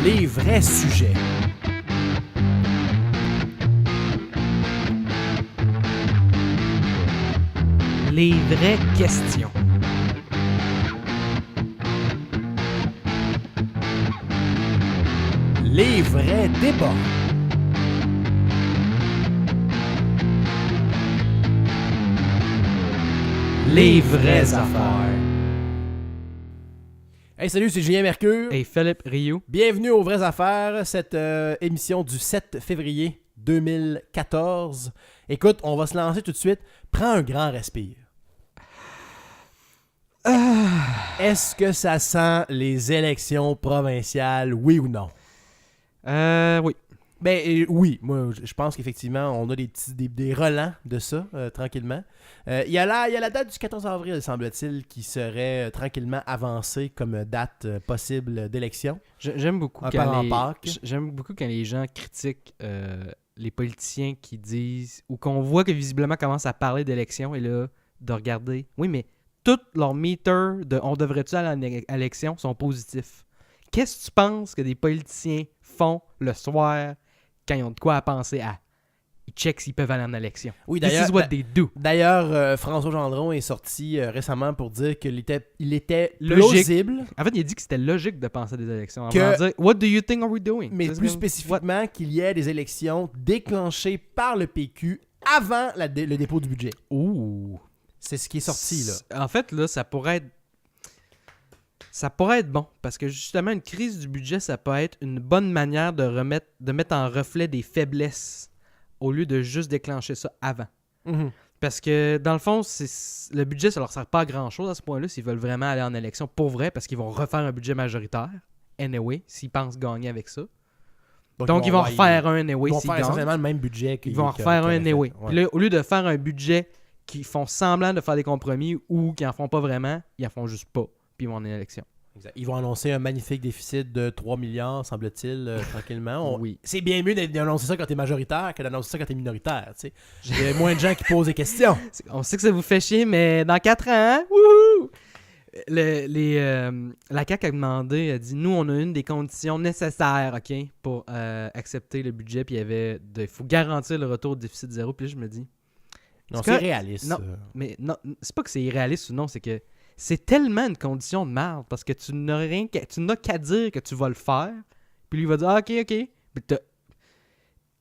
Les vrais sujets. Les vraies questions. Les vrais débats. Les vraies affaires. Hey, salut, c'est Julien Mercure. Et Philippe Rioux. Bienvenue aux Vraies Affaires, cette émission du 7 février 2014. Écoute, on va se lancer tout de suite. Prends un grand respire. Est-ce que ça sent les élections provinciales, oui ou non? Oui. Oui, moi je pense qu'effectivement on a des relents de ça, tranquillement. Il y a la date du 14 avril, semble-t-il, qui serait tranquillement avancée comme date possible d'élection. J'aime beaucoup j'aime beaucoup quand les gens critiquent les politiciens qui disent, ou qu'on voit que visiblement commencent à parler d'élection et là, de regarder. Oui, mais tous leurs meters de on devrait-tu aller à l'élection sont positifs. Qu'est-ce que tu penses que des politiciens font le soir quand ils ont de quoi à penser à? Ils checkent s'ils peuvent aller en élection. Oui, This is what they do. D'ailleurs, François Gendron est sorti récemment pour dire qu'il était Logique. plausible. En fait, il a dit que c'était logique de penser à des élections. Que- Avant de dire, what do you think are we doing? Mais C'est plus comme, spécifiquement qu'il y ait des élections déclenchées par le PQ avant le dépôt du budget. Ouh. C'est ce qui est sorti, là. En fait, là, ça pourrait être bon, parce que justement, une crise du budget, ça peut être une bonne manière de mettre en reflet des faiblesses au lieu de juste déclencher ça avant. Mhm. Parce que, dans le fond, le budget, ça leur sert pas à grand-chose à ce point-là s'ils veulent vraiment aller en élection pour vrai, parce qu'ils vont refaire un budget majoritaire, anyway, s'ils pensent gagner avec ça. Donc ils vont refaire un anyway Ils vont s'ils faire gagnent. essentiellement le même budget Ils vont refaire un anyway. Ouais. Puis là, au lieu de faire un budget qui font semblant de faire des compromis ou qui en font pas vraiment, ils en font juste pas. Puis ils vont en élection. Exact. Ils vont annoncer un magnifique déficit de 3 milliards, semble-t-il, tranquillement. Oui. C'est bien mieux d'annoncer ça quand t'es majoritaire que d'annoncer ça quand t'es minoritaire. Tu sais. Il y a moins de gens qui posent des questions. On sait que ça vous fait chier, mais dans 4 ans, hein? Wouhou! La CAQ a demandé, a dit, nous, on a une des conditions nécessaires, OK, pour accepter le budget, puis il faut garantir le retour au déficit zéro. Puis là, je me dis... Non, C'est c'est que- réaliste. Non, mais non, c'est pas que c'est irréaliste ou non, c'est que c'est tellement une condition de merde parce que tu n'as qu'à dire que tu vas le faire, puis lui il va dire OK. Puis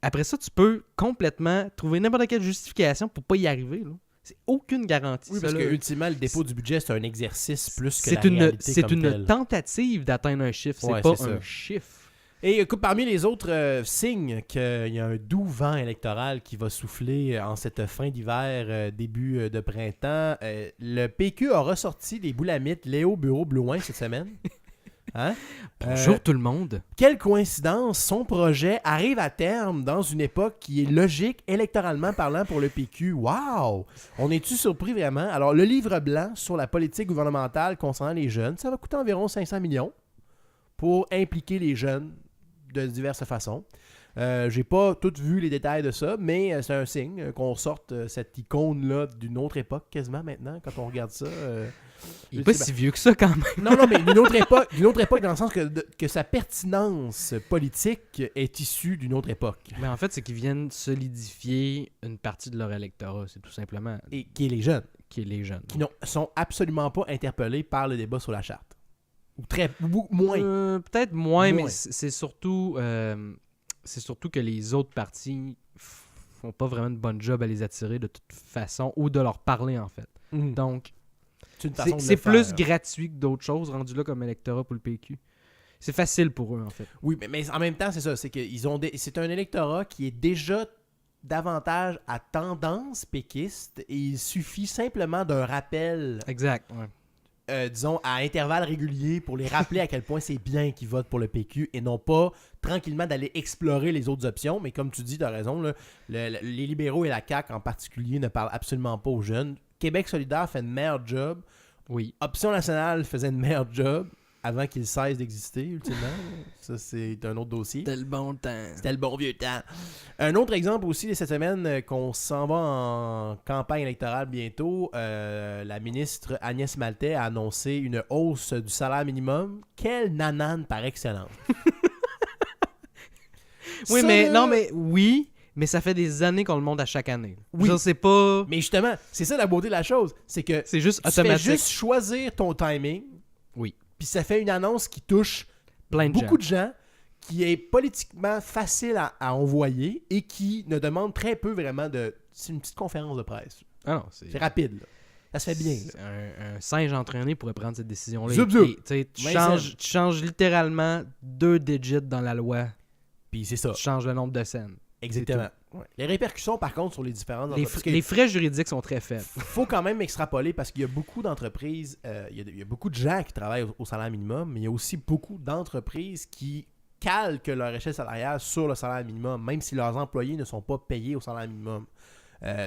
après ça, tu peux complètement trouver n'importe quelle justification pour pas y arriver. Là. C'est aucune garantie. Oui, ça, parce là. que ultimement, le dépôt du budget, c'est un exercice plus que la C'est réalité comme une telle. tentative d'atteindre un chiffre, Ouais, c'est pas c'est un ça. chiffre. Et écoute, parmi les autres signes qu'il y a un doux vent électoral qui va souffler en cette fin d'hiver, début de printemps, le PQ a ressorti les boulamites Léo Bureau-Blouin cette semaine. Hein? Bonjour tout le monde. Quelle coïncidence, son projet arrive à terme dans une époque qui est logique électoralement parlant pour le PQ. Wow! On est-tu surpris vraiment? Alors, le livre blanc sur la politique gouvernementale concernant les jeunes, ça va coûter environ 500 millions pour impliquer les jeunes de diverses façons. J'ai pas tout vu les détails de ça, mais c'est un signe qu'on sorte cette icône-là d'une autre époque quasiment maintenant, quand on regarde ça. Il est pas si vieux que ça quand même. Non, mais d'une autre époque dans le sens que sa pertinence politique est issue d'une autre époque. Mais en fait, c'est qu'ils viennent solidifier une partie de leur électorat, c'est tout simplement Et qui est les jeunes, qui est les jeunes. qui sont absolument pas interpellés par le débat sur la charte. Ou moins. Peut-être moins, mais Moins. c'est surtout que les autres partis font pas vraiment de bon job à les attirer de toute façon ou de leur parler en fait. Mhm. Donc, C'est une façon de c'est le plus faire. gratuit que d'autres choses rendu là comme électorat pour le PQ. C'est facile pour eux en fait. Oui, mais en même temps, c'est ça. C'est c'est un électorat qui est déjà davantage à tendance péquiste et il suffit simplement d'un rappel, Exact. Ouais. disons, à intervalles réguliers pour les rappeler à quel point c'est bien qu'ils votent pour le PQ et non pas tranquillement d'aller explorer les autres options. Mais comme tu dis, tu as raison, là, les libéraux et la CAQ en particulier ne parlent absolument pas aux jeunes. Québec solidaire fait une meilleure job. Oui. Option nationale faisait une meilleure job avant qu'il cesse d'exister, ultimement. Ça, c'est un autre dossier. C'était le bon temps. C'était le bon vieux temps. Un autre exemple aussi de cette semaine, qu'on s'en va en campagne électorale bientôt, la ministre Agnès Maltais a annoncé une hausse du salaire minimum. Quelle nanane par excellence. Oui, ça, mais là... non, mais oui, mais ça fait des années qu'on le monte à chaque année. Oui. Genre, c'est pas... Mais justement, c'est ça la beauté de la chose. C'est que c'est juste tu fais automatique. juste choisir ton timing. Oui. Puis ça fait une annonce qui touche Plein de beaucoup de gens, qui est politiquement facile à envoyer et qui ne demande très peu vraiment de... C'est une petite conférence de presse. Ah non, C'est rapide, là. Ça se fait bien. Un singe entraîné pourrait prendre cette décision-là. Zup, zup. Tu changes littéralement 2 digits dans la loi. Puis c'est ça. Tu changes le nombre de scènes. Exactement. Ouais. Les répercussions, par contre, sur les différentes Les frais juridiques sont très faibles. Faut quand même extrapoler parce qu'il y a beaucoup d'entreprises, il y a beaucoup de gens qui travaillent au salaire minimum, mais il y a aussi beaucoup d'entreprises qui calquent leur échelle salariale sur le salaire minimum, même si leurs employés ne sont pas payés au salaire minimum.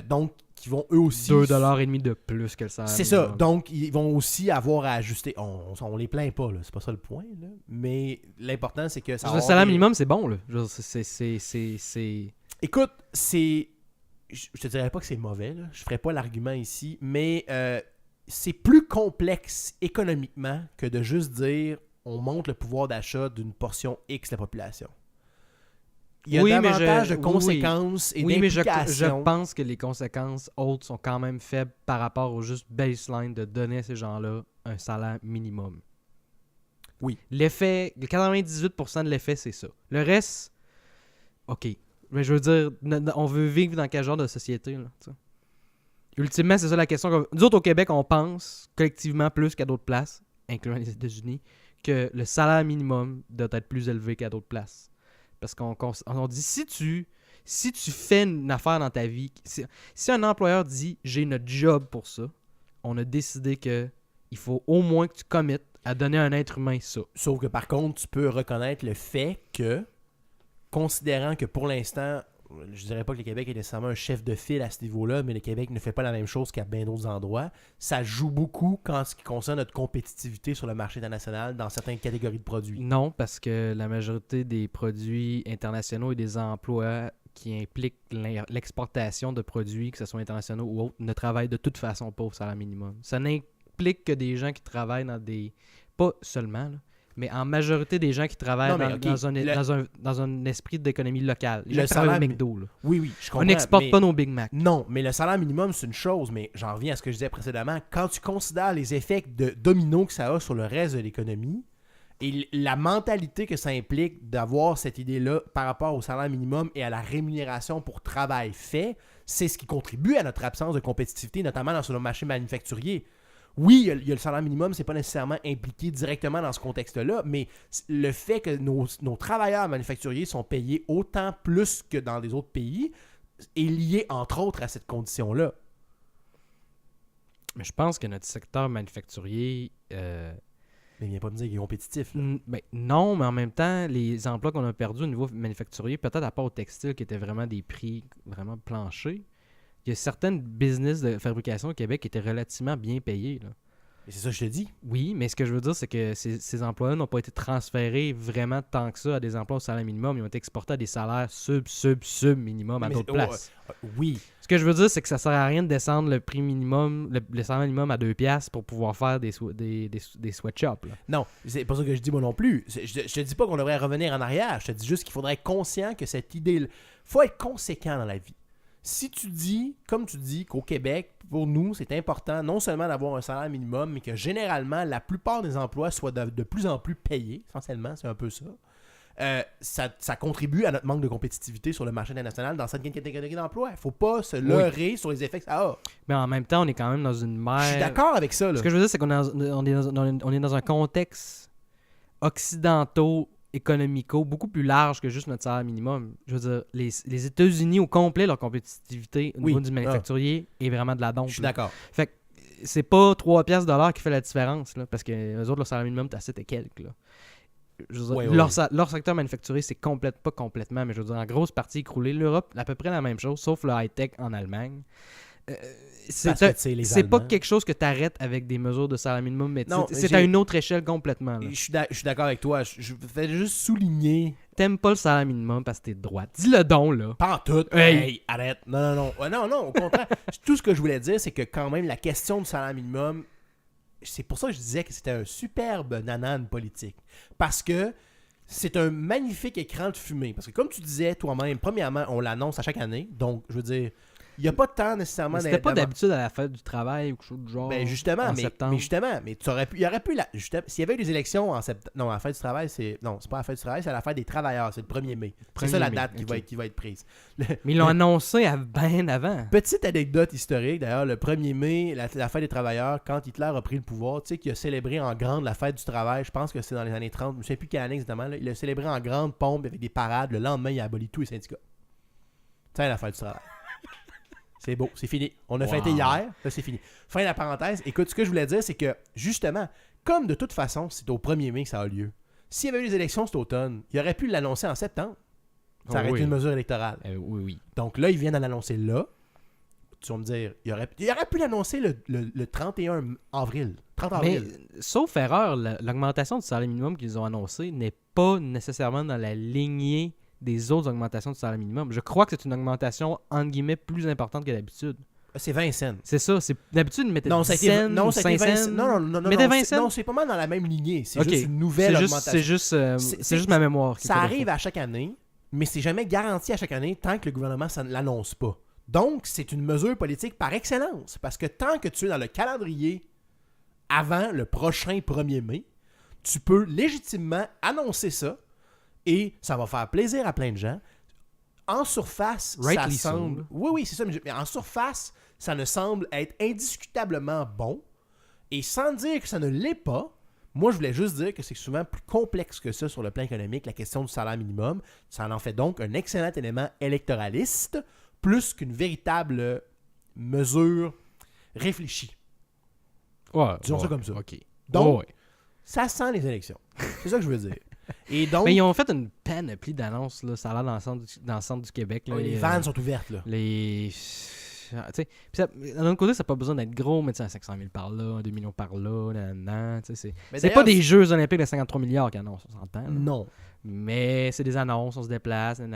Donc, qui vont eux aussi... 2,5$ de plus que le salaire C'est minimum. ça. Donc, ils vont aussi avoir à ajuster. On les plaint pas, là. C'est pas ça le point, là. Mais l'important, c'est que ça... Le salaire minimum, c'est bon, là. Genre, c'est... Écoute, c'est... Je te dirais pas que c'est mauvais, là. Je ferais pas l'argument ici, mais c'est plus complexe économiquement que de juste dire on monte le pouvoir d'achat d'une portion X de la population. Il y a davantage de conséquences et d'implications. Mais je pense que les conséquences autres sont quand même faibles par rapport au juste baseline de donner à ces gens-là un salaire minimum. Oui. L'effet, 98% de l'effet, c'est ça. Le reste, OK. Mais je veux dire, on veut vivre dans quel genre de société, là, t'sais? Ultimement, c'est ça la question. Nous autres, au Québec, on pense collectivement plus qu'à d'autres places, incluant les États-Unis, que le salaire minimum doit être plus élevé qu'à d'autres places. Parce qu'on dit, si tu fais une affaire dans ta vie, si un employeur dit « j'ai une job pour ça », on a décidé que il faut au moins que tu committes à donner à un être humain ça. Sauf que par contre, tu peux reconnaître le fait que, considérant que pour l'instant, je dirais pas que le Québec est nécessairement un chef de file à ce niveau-là, mais le Québec ne fait pas la même chose qu'à bien d'autres endroits. Ça joue beaucoup quand ce qui concerne notre compétitivité sur le marché international dans certaines catégories de produits. Non, parce que la majorité des produits internationaux et des emplois qui impliquent l'exportation de produits, que ce soit internationaux ou autres, ne travaillent de toute façon pas au salaire minimum. Ça n'implique que des gens qui travaillent dans des... Pas seulement, là, mais en majorité des gens qui travaillent dans un esprit d'économie locale. Les gens qui travaillent au McDo. Là. Oui, je comprends. On n'exporte pas nos Big Mac. Non, mais le salaire minimum, c'est une chose, mais j'en reviens à ce que je disais précédemment. Quand tu considères les effets de domino que ça a sur le reste de l'économie et la mentalité que ça implique d'avoir cette idée-là par rapport au salaire minimum et à la rémunération pour travail fait, c'est ce qui contribue à notre absence de compétitivité, notamment sur le marché manufacturier. Oui, il y a le salaire minimum, c'est pas nécessairement impliqué directement dans ce contexte-là, mais le fait que nos travailleurs manufacturiers sont payés autant plus que dans les autres pays est lié, entre autres, à cette condition-là. Mais je pense que notre secteur manufacturier... Mais il vient pas me dire qu'il est compétitif. Ben, non, mais en même temps, les emplois qu'on a perdus au niveau manufacturier, peut-être à part au textile, qui étaient vraiment des prix vraiment planchers, il y a certaines business de fabrication au Québec qui étaient relativement bien payés. Là. Et c'est ça que je te dis. Oui, mais ce que je veux dire, c'est que ces emplois-là n'ont pas été transférés vraiment tant que ça à des emplois au salaire minimum. Ils ont été exportés à des salaires sub minimum à d'autres places. Oui. Ce que je veux dire, c'est que ça sert à rien de descendre le prix minimum, le salaire minimum à 2$ pour pouvoir faire des sweatshops. Là. Non, c'est pas ça que je dis moi non plus. Je te dis pas qu'on devrait revenir en arrière. Je te dis juste qu'il faudrait être conscient que cette idée... faut être conséquent dans la vie. Si tu dis, comme tu dis, qu'au Québec, pour nous, c'est important non seulement d'avoir un salaire minimum, mais que généralement, la plupart des emplois soient de plus en plus payés, essentiellement, c'est un peu ça, ça contribue à notre manque de compétitivité sur le marché international dans certaines catégories d'emplois. Il ne faut pas se leurrer sur les effets que ça a. Mais en même temps, on est quand même dans une mer... Je suis d'accord avec ça. Là. Ce que je veux dire, c'est qu'on est dans un contexte occidentaux économico beaucoup plus large que juste notre salaire minimum. Je veux dire, les États-Unis au complet, leur compétitivité au niveau du manufacturier est vraiment de la dompe. Je suis d'accord. Fait que c'est pas 3$ qui fait la différence, là, parce que eux autres, leur salaire minimum, t'as 7 et quelques. Là. Je veux dire, leur secteur manufacturier, c'est pas complètement, mais je veux dire, en grosse partie écroulé. L'Europe, à peu près la même chose, sauf le high-tech en Allemagne. C'est pas quelque chose que tu arrêtes avec des mesures de salaire minimum, mais c'est à une autre échelle complètement. Là. Je suis d'accord avec toi. Je vais juste souligner. T'aimes pas le salaire minimum parce que t'es de droite. Dis-le donc, là. Pas en tout. Hey, arrête. Non, au contraire. Tout ce que je voulais dire, c'est que quand même, la question du salaire minimum, c'est pour ça que je disais que c'était un superbe nanane politique. Parce que c'est un magnifique écran de fumée. Parce que comme tu disais toi-même, premièrement, on l'annonce à chaque année. Donc, je veux dire, il n'y a pas de temps nécessairement... C'était pas d'habitude à la fête du travail ou quelque chose du genre septembre. Mais justement, il y aurait pu... S'il y avait eu des élections en septembre... Non, à la fête du travail, c'est... Non, c'est pas à la fête du travail, c'est à la fête des travailleurs. C'est le 1er mai. C'est ça la date qui va être prise. Mais ils l'ont annoncé bien avant. Petite anecdote historique, d'ailleurs, le 1er mai, la fête des travailleurs, quand Hitler a pris le pouvoir, tu sais, qu'il a célébré en grande la fête du travail, je pense que c'est dans les années 30, je ne sais plus quelle année exactement, là, il a célébré en grande pompe avec des parades. Le lendemain, il a aboli tous les syndicats. Tu sais, la fête du travail. C'est beau, c'est fini. On a fêté hier, là c'est fini. Fin de la parenthèse. Écoute, ce que je voulais dire, c'est que, justement, comme de toute façon, c'est au 1er mai que ça a lieu, s'il y avait eu les élections cet automne, il aurait pu l'annoncer en septembre. Ça aurait été une mesure électorale. Oui. Donc là, ils viennent de l'annoncer là. Tu vas me dire, il aurait pu l'annoncer le 31 avril. 30 avril. Mais, sauf erreur, l'augmentation du salaire minimum qu'ils ont annoncé n'est pas nécessairement dans la lignée des autres augmentations du salaire minimum. Je crois que c'est une augmentation, entre guillemets, plus importante que d'habitude. C'est 20 cents. C'est ça. D'habitude, ils mettaient 10 cents, non, 5 cents. Non, mettez 20 cents? Non, c'est pas mal dans la même lignée. C'est juste une nouvelle augmentation. C'est juste ma mémoire. Ça arrive à chaque année, mais c'est jamais garanti à chaque année tant que le gouvernement ne l'annonce pas. Donc, c'est une mesure politique par excellence. Parce que tant que tu es dans le calendrier avant le prochain 1er mai, tu peux légitimement annoncer ça et ça va faire plaisir à plein de gens. En surface, ça semble... Oui, c'est ça. Mais en surface, ça ne semble être indiscutablement bon. Et sans dire que ça ne l'est pas, moi, je voulais juste dire que c'est souvent plus complexe que ça sur le plan économique, la question du salaire minimum. Ça en fait donc un excellent élément électoraliste, plus qu'une véritable mesure réfléchie. Disons ça comme ça. OK. Donc, ça sent les élections. C'est ça que je veux dire. Et donc, mais ils ont fait une panoplie d'annonces, là, ça a l'air dans le centre du Québec. Là, les vannes sont ouvertes. Là. D'un autre côté, ça n'a pas besoin d'être gros, mais 500 000 par là, 2 millions par là, c'est pas des Jeux olympiques de 53 milliards qu'ils annoncent, on s'entend. Là. Non. Mais c'est des annonces, on se déplace, donc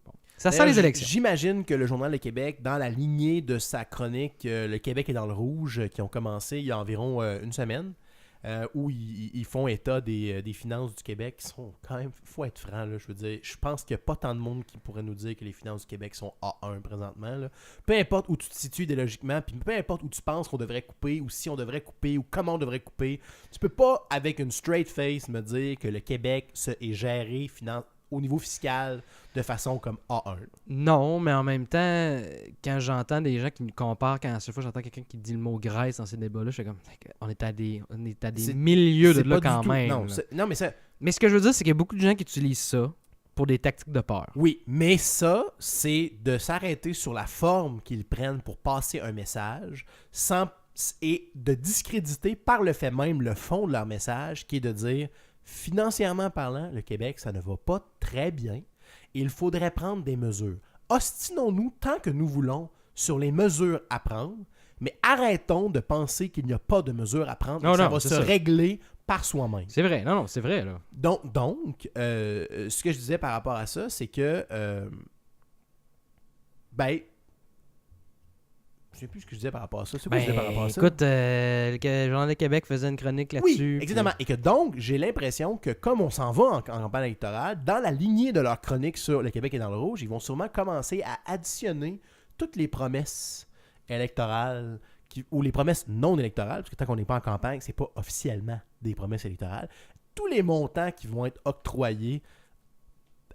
bon. Ça sent les élections. J'imagine que le Journal de Québec, dans la lignée de sa chronique Le Québec est dans le rouge, qui ont commencé il y a environ une semaine, où ils font état des finances du Québec, qui sont quand même, il faut être franc, là, je veux dire, je pense qu'il n'y a pas tant de monde qui pourrait nous dire que les finances du Québec sont A1 présentement. Là. Peu importe où tu te situes idéologiquement, puis peu importe où tu penses qu'on devrait couper, ou si on devrait couper, ou comment on devrait couper, tu peux pas, avec une straight face, me dire que le Québec est géré au niveau fiscal de façon comme A1. Non, mais en même temps, quand j'entends des gens qui nous comparent, quand à chaque fois j'entends quelqu'un qui dit le mot Grèce dans ces débats-là, je suis comme, on est à des milieux de là quand même. Non, mais ça... Mais ce que je veux dire, c'est qu'il y a beaucoup de gens qui utilisent ça pour des tactiques de peur. Oui, mais ça, c'est de s'arrêter sur la forme qu'ils prennent pour passer un message et de discréditer par le fait même le fond de leur message, qui est de dire, financièrement parlant, le Québec, ça ne va pas très bien. Il faudrait prendre des mesures. Ostinons-nous tant que nous voulons sur les mesures à prendre, mais arrêtons de penser qu'il n'y a pas de mesures à prendre. Ça va se régler par soi-même. C'est vrai, c'est vrai. Là. Donc ce que je disais par rapport à ça, c'est que je ne sais plus ce que je disais par rapport à ça. C'est quoi je disais par rapport à ça? Écoute, le Journal de Québec faisait une chronique là-dessus. Oui, exactement. Et que donc, j'ai l'impression que comme on s'en va en campagne électorale, dans la lignée de leur chronique sur le Québec est dans le rouge, ils vont sûrement commencer à additionner toutes les promesses électorales ou les promesses non électorales, parce que tant qu'on n'est pas en campagne, c'est pas officiellement des promesses électorales. Tous les montants qui vont être octroyés,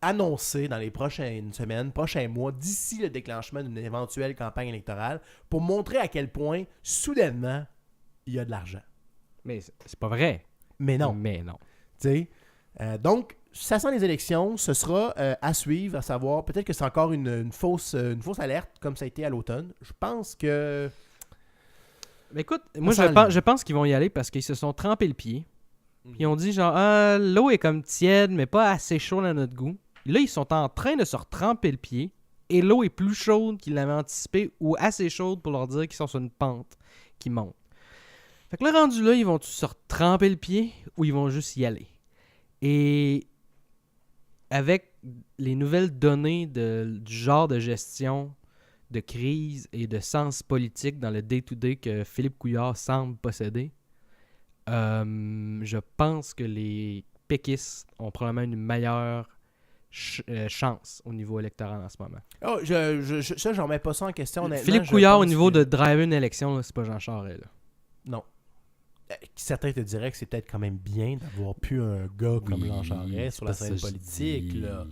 annoncé dans les prochaines semaines, prochains mois, d'ici le déclenchement d'une éventuelle campagne électorale, pour montrer à quel point, soudainement, il y a de l'argent. Mais c'est pas vrai. Mais non. Tu sais, donc, ça sent les élections, ce sera à suivre, à savoir, peut-être que c'est encore une fausse alerte, comme ça a été à l'automne. Je pense que... Mais écoute, moi, je pense qu'ils vont y aller parce qu'ils se sont trempés le pied. Ils ont dit genre, l'eau est comme tiède, mais pas assez chaude à notre goût. Là, ils sont en train de se retremper le pied et l'eau est plus chaude qu'ils l'avaient anticipé ou assez chaude pour leur dire qu'ils sont sur une pente qui monte. Fait que là, rendu là, ils vont se retremper le pied ou ils vont juste y aller. Et avec les nouvelles données du genre de gestion de crise et de sens politique dans le day-to-day que Philippe Couillard semble posséder, je pense que les péquistes ont probablement une meilleure chance au niveau électoral en ce moment. Oh, ça, j'en mets pas ça en question. Philippe Couillard, au niveau de driver une élection, là, c'est pas Jean Charest. Là. Non. Certains te diraient que c'est peut-être quand même bien d'avoir pu un gars comme Jean Charest sur la scène politique. Là.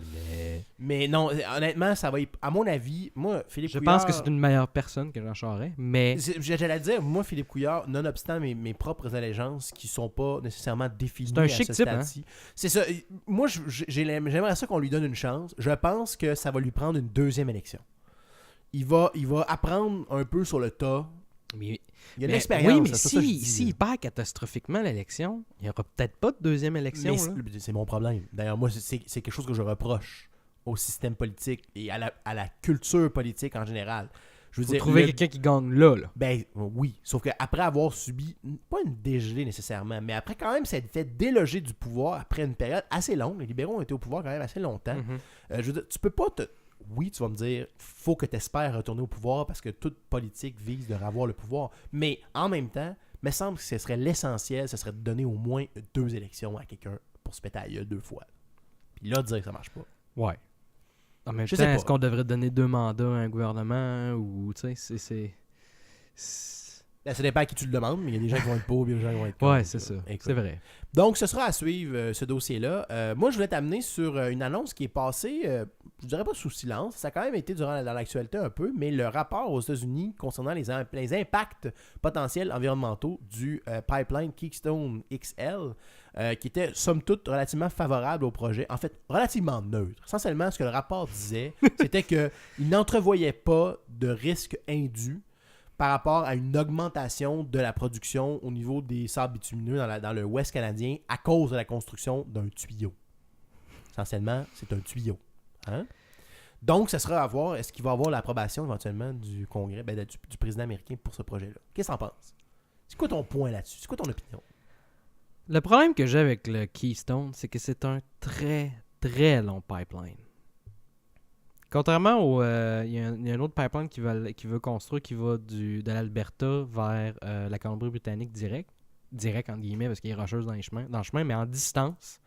Mais non, honnêtement, ça va à mon avis, moi, Philippe Couillard... Je pense que c'est une meilleure personne que Jean Charest, mais... J'allais dire, moi, Philippe Couillard, nonobstant mes propres allégeances qui sont pas nécessairement définies c'est un chic à ce type, stade-ci. C'est ça. Moi, j'aimerais ça qu'on lui donne une chance. Je pense que ça va lui prendre une deuxième élection. Il va apprendre un peu sur le tas. Mais, il y a de l'expérience. Oui, mais s'il perd catastrophiquement l'élection, il n'y aura peut-être pas de deuxième élection. Mais c'est mon problème. D'ailleurs, moi, c'est quelque chose que je reproche au système politique et à la culture politique en général. Je veux dire, trouver quelqu'un qui gagne là. Ben oui, sauf qu'après avoir subi, pas une dégelée nécessairement, mais après quand même s'être fait déloger du pouvoir après une période assez longue, les libéraux ont été au pouvoir quand même assez longtemps. Je veux dire, tu peux pas te... Oui, tu vas me dire, faut que tu espères retourner au pouvoir parce que toute politique vise de revoir le pouvoir. Mais en même temps, il me semble que ce serait l'essentiel, ce serait de donner au moins 2 élections à quelqu'un pour se péter à la gueule 2 fois. Puis là, dire que ça marche pas. Ouais. En même temps, est-ce qu'on devrait donner 2 mandats à un gouvernement ou, tu sais, c'est... Ben, ça dépend à qui tu le demandes, mais il y a des gens qui vont être pour et des gens qui vont être contre. Ouais, c'est ça. Écoute. C'est vrai. Donc, ce sera à suivre, ce dossier-là. Moi, je voulais t'amener sur une annonce qui est passée, je dirais pas sous silence, ça a quand même été dans l'actualité un peu, mais le rapport aux États-Unis concernant les impacts potentiels environnementaux du pipeline Keystone XL, qui était, somme toute, relativement favorable au projet. En fait, relativement neutre. Essentiellement, ce que le rapport disait, c'était qu'il n'entrevoyait pas de risque indu par rapport à une augmentation de la production au niveau des sables bitumineux dans le Ouest canadien à cause de la construction d'un tuyau. Essentiellement, c'est un tuyau. Hein? Donc, ce sera à voir, est-ce qu'il va avoir l'approbation éventuellement du Congrès, du président américain pour ce projet-là. Qu'est-ce que t'en penses? C'est quoi ton point là-dessus? C'est quoi ton opinion? Le problème que j'ai avec le Keystone, c'est que c'est un très, très long pipeline. Contrairement au... Il y a un autre pipeline qui veut construire qui va de l'Alberta vers la Colombie-Britannique direct entre guillemets, parce qu'il y a rocheuse dans le chemin, mais en distance.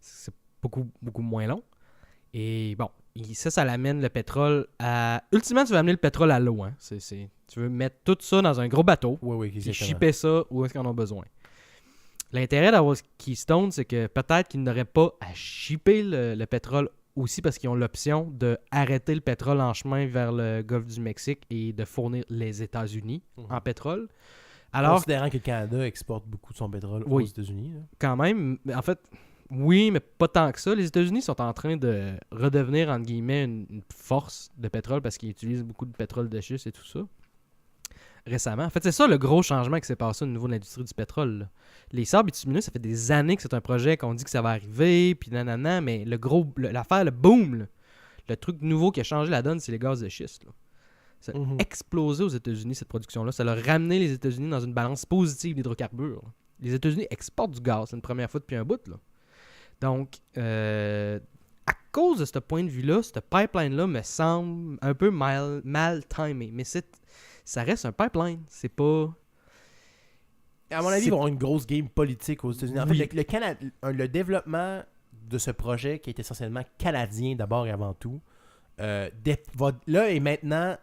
C'est beaucoup, beaucoup moins long. Et bon, ça l'amène le pétrole à... Ultimement, tu vas amener le pétrole à l'eau. Hein. Tu veux mettre tout ça dans un gros bateau et shipper ça où est-ce qu'ils en ont besoin. L'intérêt d'avoir Keystone, c'est que peut-être qu'ils n'auraient pas à shipper le pétrole aussi parce qu'ils ont l'option d'arrêter le pétrole en chemin vers le golfe du Mexique et de fournir les États-Unis en pétrole. Alors, considérant que le Canada exporte beaucoup de son pétrole aux États-Unis. Là. Quand même, en fait, oui, mais pas tant que ça. Les États-Unis sont en train de redevenir, entre guillemets, une force de pétrole parce qu'ils utilisent beaucoup de pétrole de schiste et tout ça. Récemment. En fait, c'est ça le gros changement qui s'est passé au niveau de l'industrie du pétrole. Là. Les sables bitumineux, ça fait des années que c'est un projet qu'on dit que ça va arriver, puis nanana, mais l'affaire, le boom, là, le truc nouveau qui a changé la donne, c'est les gaz de schiste. Là. Ça a explosé aux États-Unis, cette production-là. Ça a ramené les États-Unis dans une balance positive d'hydrocarbures. Là. Les États-Unis exportent du gaz, c'est une première fois depuis un bout. Là. Donc, à cause de ce point de vue-là, ce pipeline-là me semble un peu mal timé. Mais ça reste un pipeline. C'est pas... À mon avis, ils vont avoir une grosse game politique aux États-Unis. En fait, le développement de ce projet, qui est essentiellement canadien d'abord et avant tout, là est maintenant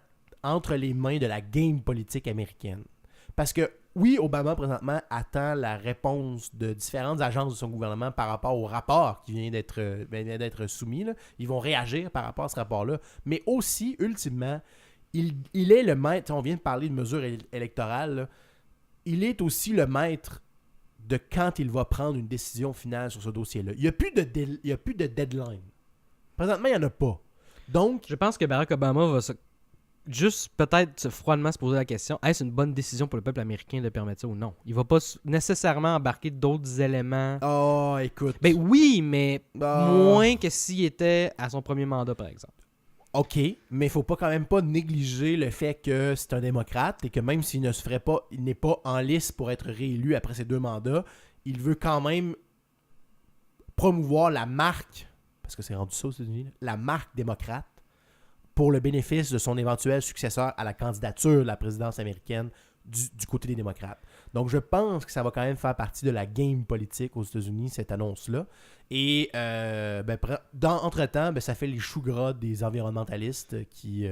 entre les mains de la game politique américaine. Parce que, oui, Obama, présentement, attend la réponse de différentes agences de son gouvernement par rapport au rapport qui vient d'être soumis. Là. Ils vont réagir par rapport à ce rapport-là. Mais aussi, ultimement, il est le maître, on vient de parler de mesures électorales, là, il est aussi le maître de quand il va prendre une décision finale sur ce dossier-là. Il n'y a plus de deadline. Présentement, il n'y en a pas. Donc, je pense que Barack Obama va juste peut-être froidement se poser la question, est-ce une bonne décision pour le peuple américain de permettre ça ou non? Il va pas nécessairement embarquer d'autres éléments. Oh, écoute. Ben oui, mais moins que s'il était à son premier mandat, par exemple. OK, mais il faut pas quand même pas négliger le fait que c'est un démocrate et que même s'il ne se ferait pas, il n'est pas en lice pour être réélu après ses 2 mandats, il veut quand même promouvoir la marque, parce que c'est rendu ça aux États-Unis, la marque démocrate pour le bénéfice de son éventuel successeur à la candidature de la présidence américaine du côté des démocrates. Donc, je pense que ça va quand même faire partie de la game politique aux États-Unis, cette annonce-là. Et, entre-temps, ça fait les choux gras des environnementalistes qui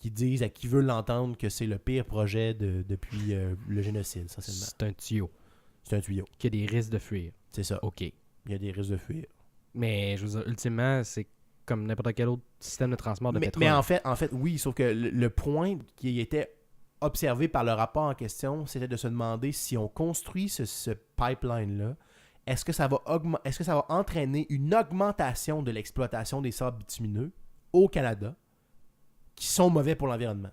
disent à qui veut l'entendre que c'est le pire projet depuis le génocide, essentiellement. C'est un tuyau. C'est un tuyau. Qui a des risques de fuir. C'est ça. OK. Il y a des risques de fuir. Mais, je veux dire, ultimement, c'est comme n'importe quel autre système de transport de pétrole. Mais en fait, oui, sauf que le point qui était observé par le rapport en question, c'était de se demander si on construit ce pipeline-là, est-ce que ça va entraîner une augmentation de l'exploitation des sables bitumineux au Canada qui sont mauvais pour l'environnement.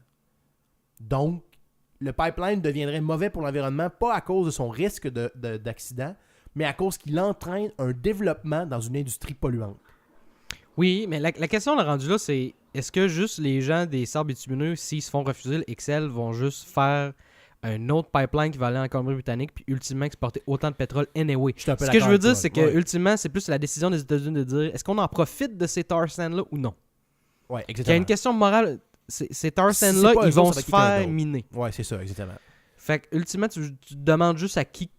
Donc, le pipeline deviendrait mauvais pour l'environnement, pas à cause de son risque d'accident, mais à cause qu'il entraîne un développement dans une industrie polluante. Oui, mais la question de rendu là, c'est est-ce que juste les gens des sables bitumineux, s'ils se font refuser l'Excel, vont juste faire un autre pipeline qui va aller en Colombie-Britannique puis ultimement exporter autant de pétrole anyway? Ce que je veux dire, c'est que ultimement, c'est plus la décision des États-Unis de dire est-ce qu'on en profite de ces tar sands-là ou non? Ouais, exactement. Il y a une question morale. Ces tar sands-là, ils vont se faire miner. Ouais, c'est ça, exactement. Fait que ultimement, tu te demandes juste à qui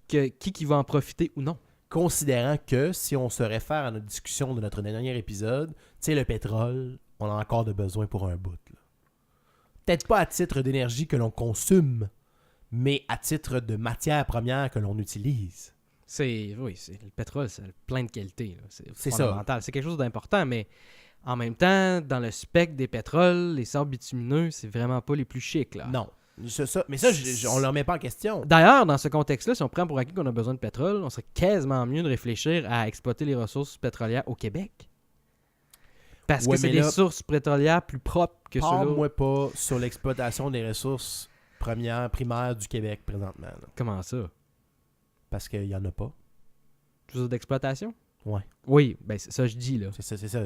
va en profiter ou non. Considérant que si on se réfère à notre discussion de notre dernier épisode, tu sais, le pétrole, on a encore de besoin pour un bout. Là. Peut-être pas à titre d'énergie que l'on consomme, mais à titre de matière première que l'on utilise. Le pétrole, c'est plein de qualités. Là. C'est Ça. fondamental. C'est quelque chose d'important, mais en même temps, dans le spectre des pétroles, les sables bitumineux, c'est vraiment pas les plus chics. Là. Non. Mais ça, on ne le remet pas en question. D'ailleurs, dans ce contexte-là, si on prend pour acquis qu'on a besoin de pétrole, on serait quasiment mieux de réfléchir à exploiter les ressources pétrolières au Québec. Parce que c'est des sources pétrolières plus propres que ceux-là. Parle-moi pas sur l'exploitation des ressources primaires du Québec présentement. Là. Comment ça? Parce qu'il n'y en a pas. Toujours d'exploitation? Ouais. Oui, ben c'est ça je dis là. C'est ça.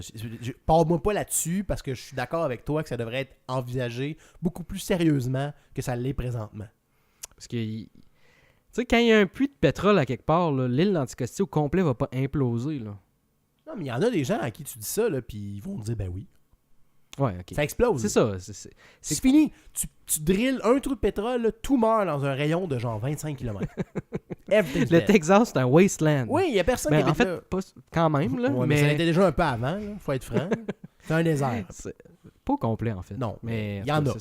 Parle-moi pas là-dessus parce que je suis d'accord avec toi que ça devrait être envisagé beaucoup plus sérieusement que ça l'est présentement. Parce que, tu sais, quand il y a un puits de pétrole à quelque part, là, l'île d'Anticosti au complet va pas imploser, là. Non, mais il y en a des gens à qui tu dis ça, là, puis ils vont te dire, ben oui. Ouais, ok. Ça explose. C'est ça. C'est fini. Tu drilles un trou de pétrole, là, tout meurt dans un rayon de genre 25 km. Le Texas, c'est un wasteland. Oui, il n'y a personne qui en fait, là. Pas quand même, là. Ouais, mais ça l'était déjà un peu avant, il faut être franc. C'est un désert. C'est pas au complet, en fait. Non, mais il y en a.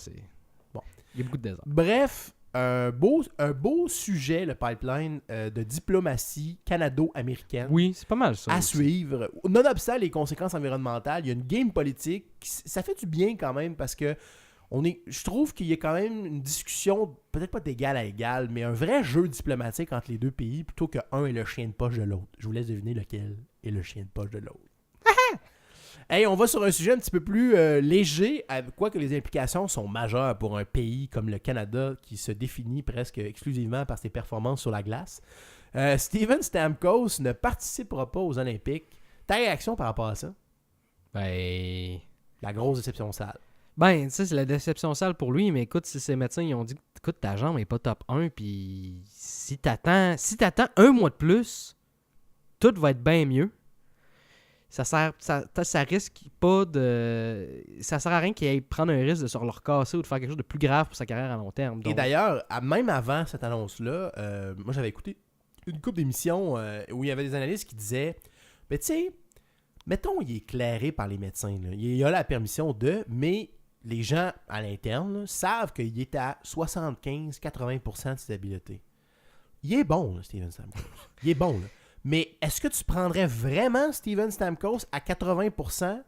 Bon. Il y a beaucoup de désert. Bref, un beau sujet, le pipeline de diplomatie canado-américaine. Oui, c'est pas mal ça. À suivre. Nonobstant les conséquences environnementales, il y a une game politique. Ça fait du bien quand même parce que je trouve qu'il y a quand même une discussion, peut-être pas d'égal à égal, mais un vrai jeu diplomatique entre les deux pays plutôt qu'un est le chien de poche de l'autre. Je vous laisse deviner lequel est le chien de poche de l'autre. Hey, on va sur un sujet un petit peu plus léger, quoique les implications sont majeures pour un pays comme le Canada qui se définit presque exclusivement par ses performances sur la glace. Steven Stamkos ne participera pas aux Olympiques. Ta réaction par rapport à ça? Ben... La grosse déception sale. Ben, tu sais, c'est la déception sale pour lui, mais écoute, si ces médecins ils ont dit écoute, ta jambe est pas top 1, puis si t'attends un mois de plus, tout va être bien mieux. Ça risque pas de... Ça sert à rien qu'il aille prendre un risque de se le recasser ou de faire quelque chose de plus grave pour sa carrière à long terme. Donc... Et d'ailleurs, même avant cette annonce-là, moi j'avais écouté une couple d'émissions où il y avait des analystes qui disaient mais tu sais, mettons il est éclairé par les médecins, là. Il a la permission mais les gens à l'interne là, savent qu'il est à 75-80% de stabilité. Il est bon, là, Steven Stamkos. Il est bon, là. Mais est-ce que tu prendrais vraiment Steven Stamkos à 80%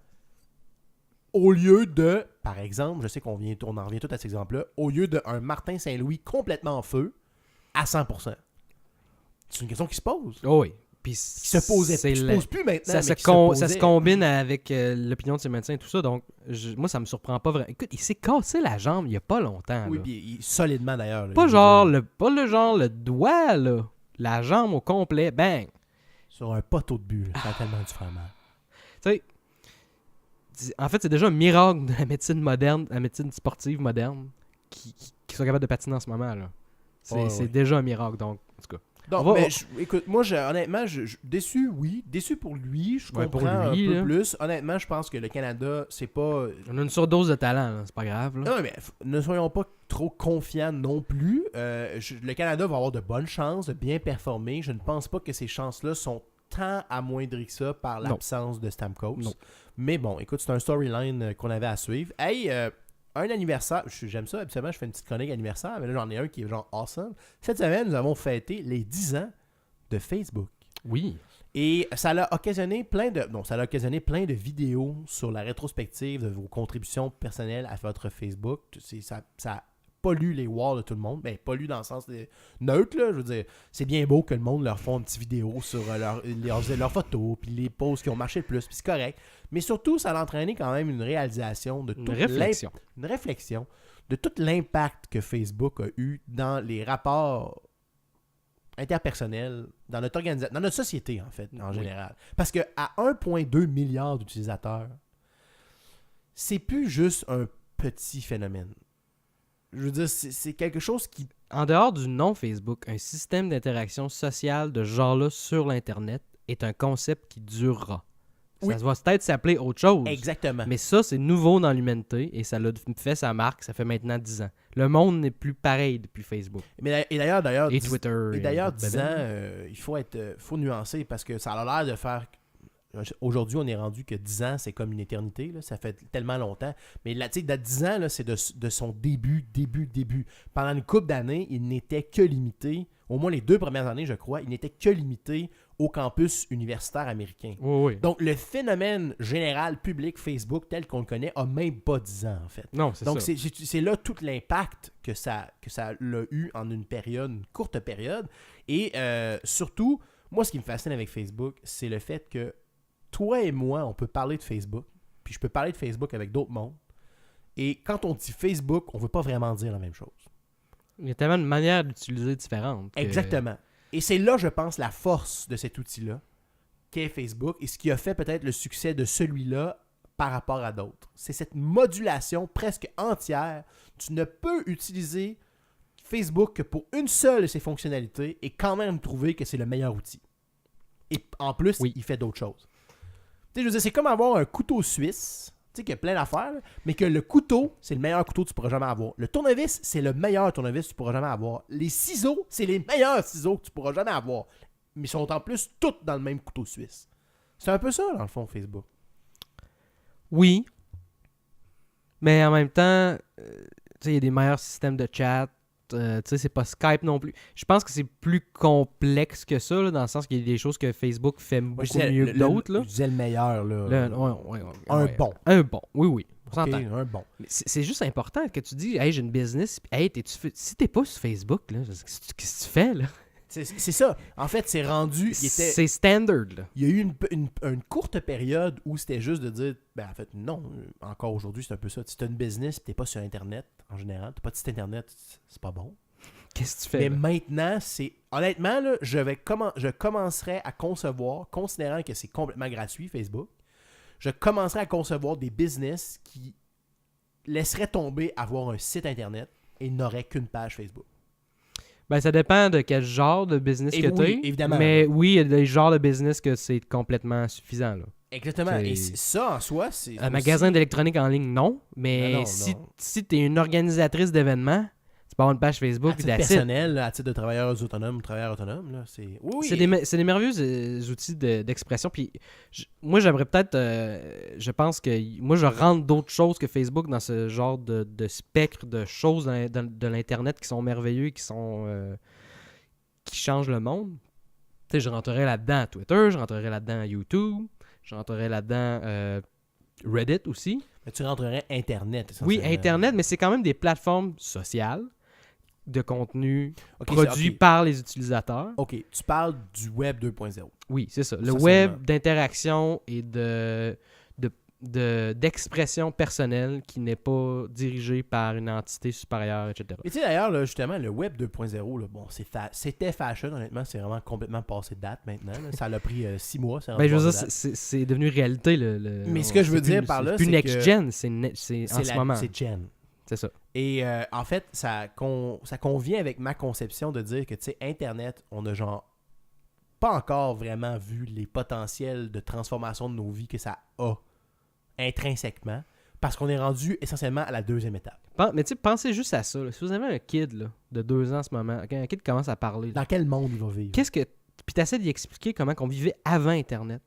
au lieu de, par exemple, je sais qu'on en revient tout à cet exemple-là, au lieu d'un Martin Saint-Louis complètement en feu à 100%? C'est une question qui se pose. Oh oui. Puis qui se pose plus maintenant. Ça se combine avec l'opinion de ses médecins et tout ça. Donc, moi, ça me surprend pas vraiment. Écoute, il s'est cassé la jambe il y a pas longtemps. Oui, là. Puis solidement d'ailleurs. Là, pas le doigt, là. La jambe au complet, bang! Sur un poteau de but, ça a tellement dû faire mal. Tu sais, en fait, c'est déjà un miracle de la médecine moderne, la médecine sportive moderne, qui soit capable de patiner en ce moment, là. C'est déjà un miracle, donc, en tout cas. Donc, écoute, moi, honnêtement, déçu, oui. Déçu pour lui, je comprends un peu plus. Honnêtement, je pense que le Canada, c'est pas... On a une surdose de talent, là. C'est pas grave. Là. Non, mais ne soyons pas trop confiants non plus. Le Canada va avoir de bonnes chances de bien performer. Je ne pense pas que ces chances-là sont tant amoindries que ça par l'absence de Stamkos. Non. Mais bon, écoute, c'est un storyline qu'on avait à suivre. Hey, un anniversaire, j'aime ça, habituellement je fais une petite chronique anniversaire, mais là j'en ai un qui est genre awesome. Cette semaine, nous avons fêté les 10 ans de Facebook. Oui. Et ça a occasionné plein de vidéos sur la rétrospective de vos contributions personnelles à votre Facebook. Ça pollue les walls de tout le monde. Ben, pollue dans le sens neutre, là. Je veux dire, c'est bien beau que le monde leur fasse une petite vidéo sur leurs photos, puis les posts qui ont marché le plus, puis c'est correct. Mais surtout, ça a entraîné quand même une réalisation de toute une réflexion de tout l'impact que Facebook a eu dans les rapports interpersonnels, dans notre organisation, dans notre société, en fait, en général. Parce qu'à 1,2 milliard d'utilisateurs, c'est plus juste un petit phénomène. Je veux dire, c'est quelque chose qui... En dehors du nom Facebook, un système d'interaction sociale de ce genre-là sur l'Internet est un concept qui durera. Oui. Ça va peut-être s'appeler autre chose. Exactement. Mais ça, c'est nouveau dans l'humanité et ça l'a fait sa marque, ça fait maintenant 10 ans. Le monde n'est plus pareil depuis Facebook. Et d'ailleurs, et Twitter. Et d'ailleurs, 10 ans, il faut nuancer parce que ça a l'air de faire... Aujourd'hui, on est rendu que 10 ans, c'est comme une éternité. Là. Ça fait tellement longtemps. Mais là, tu sais, 10 ans, là, c'est de son début. Pendant une couple d'années, il n'était que limité, au moins les 2 premières années, je crois, il n'était que limité au campus universitaire américain. Oui. Donc, le phénomène général public Facebook tel qu'on le connaît a même pas 10 ans, en fait. Non, c'est donc, ça. Donc, c'est là tout l'impact que ça a eu en une courte période. Et surtout, moi, ce qui me fascine avec Facebook, c'est le fait que toi et moi, on peut parler de Facebook, puis je peux parler de Facebook avec d'autres mondes. Et quand on dit Facebook, on ne veut pas vraiment dire la même chose. Il y a tellement de manières d'utiliser différentes. Exactement. Et c'est là, je pense, la force de cet outil-là, qu'est Facebook, et ce qui a fait peut-être le succès de celui-là par rapport à d'autres. C'est cette modulation presque entière. Tu ne peux utiliser Facebook que pour une seule de ses fonctionnalités et quand même trouver que c'est le meilleur outil. Et en plus, il fait d'autres choses. Tu sais, je veux dire, c'est comme avoir un couteau suisse, tu sais, qui a plein d'affaires, mais que le couteau, c'est le meilleur couteau que tu pourras jamais avoir. Le tournevis, c'est le meilleur tournevis que tu pourras jamais avoir. Les ciseaux, c'est les meilleurs ciseaux que tu pourras jamais avoir. Mais ils sont en plus tous dans le même couteau suisse. C'est un peu ça, dans le fond, Facebook. Oui. Mais en même temps, tu sais, il y a des meilleurs systèmes de chat. Tu sais, c'est pas Skype non plus. Je pense que c'est plus complexe que ça, là, dans le sens qu'il y a des choses que Facebook fait beaucoup mieux que d'autres. Je disais le meilleur, là. Bon. Un bon, oui. On s'entend. Un bon. C'est juste important que tu dis, hey, j'ai une business. Hey, si t'es pas sur Facebook, là, qu'est-ce que tu fais, là? C'est ça. En fait, c'est rendu... C'est standard, là. Il y a eu une courte période où c'était juste de dire, en fait, non, encore aujourd'hui, c'est un peu ça. Si tu as une business et tu n'es pas sur Internet, en général, tu n'as pas de site Internet, c'est pas bon. Qu'est-ce que tu fais? Mais maintenant, c'est... Honnêtement, là, je commencerai à concevoir, considérant que c'est complètement gratuit, Facebook, je commencerai à concevoir des business qui laisseraient tomber avoir un site Internet et n'auraient qu'une page Facebook. Ben, ça dépend de quel genre de business que tu as. Évidemment. Mais oui, il y a des genres de business que c'est complètement suffisant, là. Exactement. Et ça, en soi, c'est... Un magasin d'électronique en ligne, non. Mais si tu es une organisatrice d'événements, tu peux avoir une page Facebook. À titre personnel, à titre de travailleur autonome, là, c'est... Oui. C'est des merveilleux outils d'expression. Puis moi, j'aimerais peut-être... je pense que... Moi, je rentre d'autres choses que Facebook dans ce genre de spectre de choses de l'Internet qui sont merveilleux, qui changent le monde. Tu sais, je rentrerais là-dedans Twitter, je rentrerais là-dedans YouTube, je rentrerais là-dedans Reddit aussi. Mais tu rentrerais Internet. Oui, Internet, mais c'est quand même des plateformes sociales de contenu produit par les utilisateurs. OK, tu parles du Web 2.0. Oui, c'est ça. Le web d'interaction et d'expression personnelle qui n'est pas dirigé par une entité supérieure, etc. Et tu sais, d'ailleurs, là, justement, le Web 2.0, là, bon, c'était fashion, honnêtement, c'est vraiment complètement passé de date maintenant. Là. Ça l'a pris 6 mois. Je veux dire, c'est devenu réalité. Mais ce que je veux dire par là, c'est plus next-gen, c'est en ce moment. C'est gen. C'est ça. Et en fait, ça convient avec ma conception de dire que, tu sais, Internet, on a genre pas encore vraiment vu les potentiels de transformation de nos vies que ça a intrinsèquement, parce qu'on est rendu essentiellement à la deuxième étape. Mais tu sais, pensez juste à ça. Là. Si vous avez un kid là, de 2 ans en ce moment, un kid commence à parler. Dans quel monde il va vivre? Puis tu essaies d'y expliquer comment on vivait avant Internet.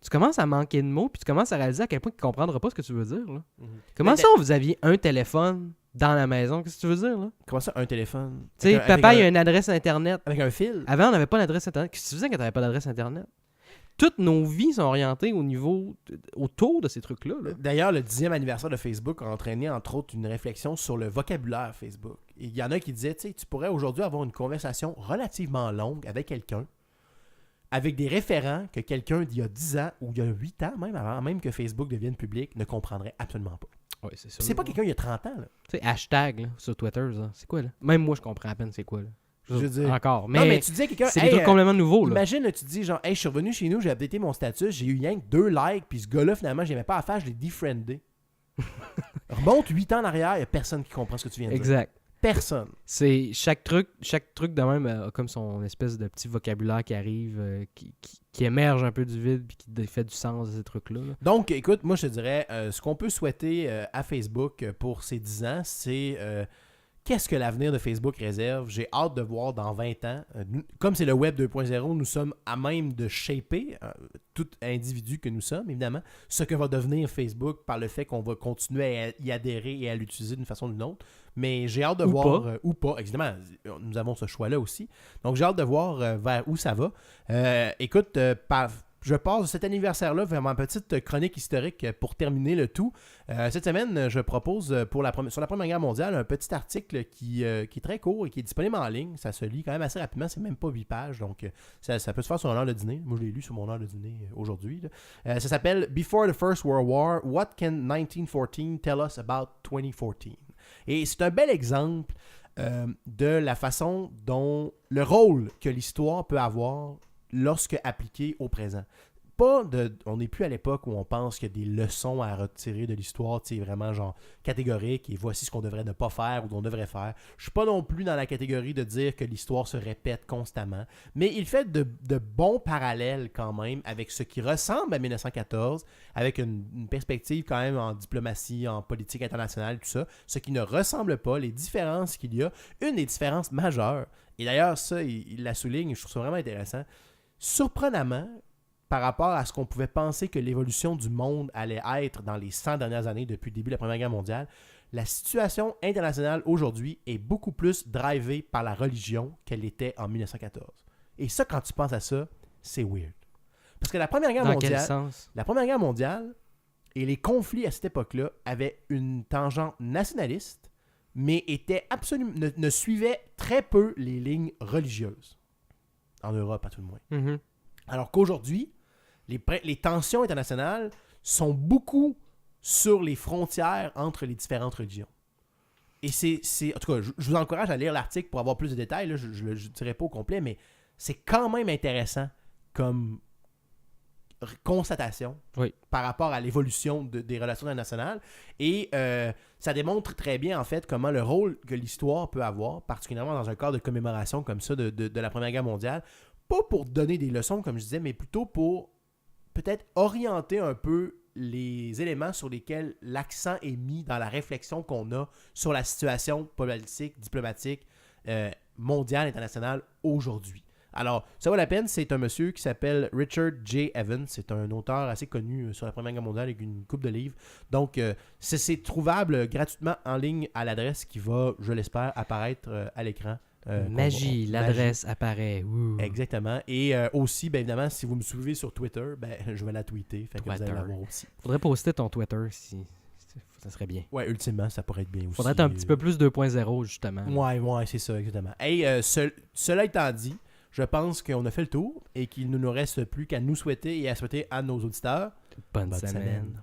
Tu commences à manquer de mots, puis tu commences à réaliser à quel point il ne comprendra pas ce que tu veux dire. Là. Comment ça, vous aviez un téléphone dans la maison? Qu'est-ce que tu veux dire? Là? Comment ça, un téléphone? Tu sais, papa, il a une adresse Internet. Avec un fil? Avant, on n'avait pas d'adresse Internet. Qu'est-ce que tu faisais quand tu n'avais pas d'adresse Internet? Toutes nos vies sont orientées autour de ces trucs-là. Là. D'ailleurs, le 10e anniversaire de Facebook a entraîné, entre autres, une réflexion sur le vocabulaire Facebook. Il y en a qui disaient, tu sais, tu pourrais aujourd'hui avoir une conversation relativement longue avec quelqu'un, avec des référents que quelqu'un d'il y a 10 ans ou il y a 8 ans, même avant même que Facebook devienne public, ne comprendrait absolument pas. Oui, c'est ça. C'est pas quelqu'un il y a 30 ans. Tu sais, hashtag là, sur Twitter, là, c'est quoi là? Même moi, je comprends à peine c'est quoi là. Je veux dire... Encore. Mais, non, mais tu dis à quelqu'un, c'est des trucs complètement nouveaux. Là. Imagine, là, tu dis genre, hey, je suis revenu chez nous, j'ai updaté mon statut, j'ai eu rien que 2 likes, puis ce gars-là, finalement, j'aimais pas à faire, je l'ai defriendé. Remonte 8 ans en arrière, il n'y a personne qui comprend ce que tu viens de dire. Exact. Personne. C'est chaque truc de même a comme son espèce de petit vocabulaire qui arrive, qui émerge un peu du vide puis qui fait du sens de ces trucs-là. Là. Donc, écoute, moi je te dirais, ce qu'on peut souhaiter à Facebook pour ces 10 ans, c'est qu'est-ce que l'avenir de Facebook réserve. J'ai hâte de voir dans 20 ans. Comme c'est le Web 2.0, nous sommes à même de shaper, tout individu que nous sommes, évidemment, ce que va devenir Facebook par le fait qu'on va continuer à y adhérer et à l'utiliser d'une façon ou d'une autre. Mais j'ai hâte de voir, ou pas, évidemment, nous avons ce choix-là aussi. Donc j'ai hâte de voir vers où ça va. Écoute, je passe de cet anniversaire-là vers ma petite chronique historique pour terminer le tout. Cette semaine, je propose sur la Première Guerre mondiale un petit article qui est très court et qui est disponible en ligne. Ça se lit quand même assez rapidement, c'est même pas 8 pages, donc ça peut se faire sur une heure de dîner. Moi, je l'ai lu sur mon heure de dîner aujourd'hui. Ça s'appelle « Before the First World War, What can 1914 tell us about 2014 ?» Et c'est un bel exemple de la façon dont le rôle que l'histoire peut avoir lorsque appliqué au présent. On n'est plus à l'époque où on pense qu'il y a des leçons à retirer de l'histoire, tu sais, vraiment genre catégorique, et voici ce qu'on devrait ne pas faire ou qu'on devrait faire. Je suis pas non plus dans la catégorie de dire que l'histoire se répète constamment, mais il fait de bons parallèles quand même avec ce qui ressemble à 1914, avec une perspective quand même en diplomatie, en politique internationale, tout ça, ce qui ne ressemble pas, les différences qu'il y a, une des différences majeures, et d'ailleurs ça, il la souligne, je trouve ça vraiment intéressant, surprenamment, par rapport à ce qu'on pouvait penser que l'évolution du monde allait être dans les 100 dernières années depuis le début de la Première Guerre mondiale, la situation internationale aujourd'hui est beaucoup plus drivée par la religion qu'elle était en 1914. Et ça, quand tu penses à ça, c'est weird. Parce que la Première Guerre mondiale... Dans quel sens? La Première Guerre mondiale et les conflits à cette époque-là avaient une tangente nationaliste, mais ne suivaient très peu les lignes religieuses. En Europe, à tout le moins. Mm-hmm. Alors qu'aujourd'hui, les tensions internationales sont beaucoup sur les frontières entre les différentes religions. Et en tout cas, je vous encourage à lire l'article pour avoir plus de détails. Là, je ne le dirai pas au complet, mais c'est quand même intéressant comme constatation par rapport à l'évolution des relations internationales. Et ça démontre très bien, en fait, comment le rôle que l'histoire peut avoir, particulièrement dans un cadre de commémoration comme ça de la Première Guerre mondiale, pas pour donner des leçons, comme je disais, mais plutôt pour peut-être orienter un peu les éléments sur lesquels l'accent est mis dans la réflexion qu'on a sur la situation politique, diplomatique, mondiale, internationale aujourd'hui. Alors, ça vaut la peine, c'est un monsieur qui s'appelle Richard J. Evans, c'est un auteur assez connu sur la Première Guerre mondiale avec une couple de livres. Donc, c'est trouvable gratuitement en ligne à l'adresse qui va, je l'espère, apparaître à l'écran. Magie, l'adresse apparaît. Ouh. Exactement. Et aussi, bien évidemment, si vous me suivez sur Twitter, je vais la tweeter. Fait que vous allez la voir aussi. Faudrait poster ton Twitter si ça serait bien. Ouais, ultimement, ça pourrait être bien aussi. Faudrait être un petit peu plus 2.0, justement. Ouais, c'est ça, exactement. Hey, cela étant dit, je pense qu'on a fait le tour et qu'il ne nous reste plus qu'à nous souhaiter et à souhaiter à nos auditeurs bonne semaine.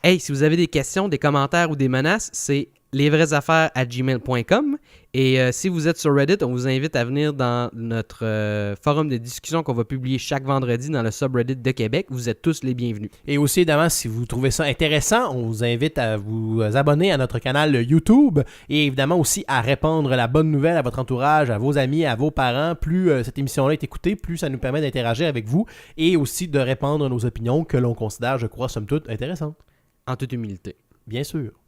Hey, si vous avez des questions, des commentaires ou des menaces, c'est lesvraiesaffaires@gmail.com. Et si vous êtes sur Reddit, on vous invite à venir dans notre forum de discussion qu'on va publier chaque vendredi dans le subreddit de Québec. Vous êtes tous les bienvenus. Et aussi, évidemment, si vous trouvez ça intéressant, on vous invite à vous abonner à notre canal YouTube et évidemment aussi à répandre la bonne nouvelle à votre entourage, à vos amis, à vos parents. Plus cette émission-là est écoutée, plus ça nous permet d'interagir avec vous et aussi de répandre nos opinions que l'on considère, je crois, somme toute, intéressantes. En toute humilité. Bien sûr.